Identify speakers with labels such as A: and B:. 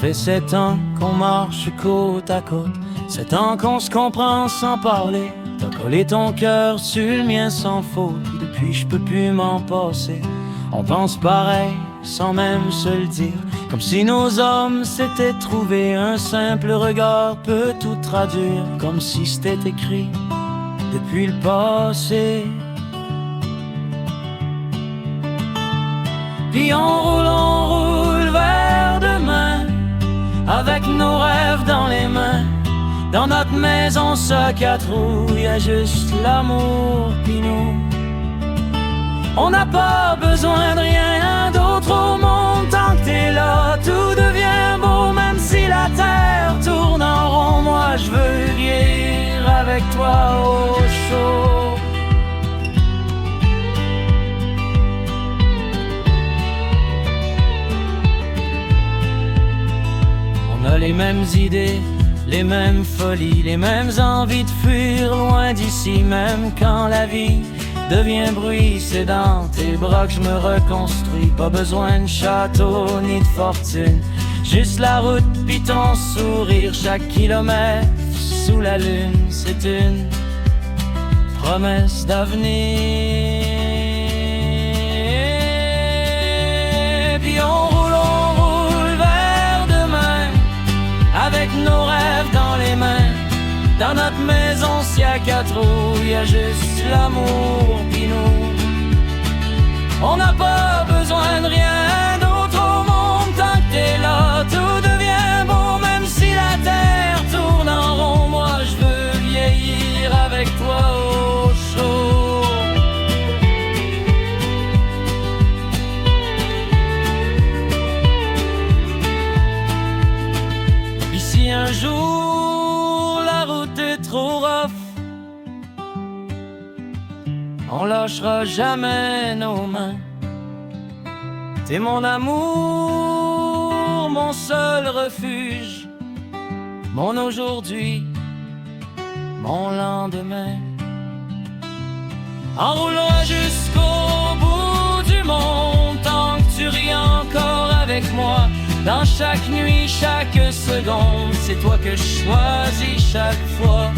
A: fait 7 ans qu'on marche côte à côte, 7 ans qu'on se comprend sans parler. T'as collé ton cœur sur le mien sans faute, depuis je peux plus m'en passer. On pense pareil sans même se le dire, comme si nos hommes s'étaient trouvés. Un simple regard peut tout traduire, comme si c'était écrit depuis le passé. Puis on roule vers demain, avec nos rêves dans les mains. Dans notre maison seule à trous, y a juste l'amour pis nous. On n'a pas besoin de rien d'autre au monde. Tant que t'es là, tout devient beau. Même si la terre tourne en rond, moi je veux vivre avec toi au chaud. On a les mêmes idées, les mêmes folies, les mêmes envies de fuir loin d'ici. Même quand la vie devient bruit, c'est dans tes bras que je me reconstruis. Pas besoin de château ni de fortune, juste la route pis ton sourire. Chaque kilomètre sous la lune, c'est une promesse d'avenir. Puis on roule vers demain, avec nos rêves dans les mains. Dans notre maison, s'il y a 4 roues, y a juste l'amour pis nous. On n'a pas besoin de rien d'autre au monde. Tant que t'es là, tout devient beau. Même si la terre tourne en rond, moi je veux vieillir avec toi au chaud. Pis si un jour la route est trop rough, on lâchera jamais nos mains. T'es mon amour, mon seul refuge, mon aujourd'hui, mon lendemain. On roulera jusqu'au bout du monde, tant que tu ris encore avec moi. Dans chaque nuit, chaque seconde, c'est toi que je choisis chaque fois.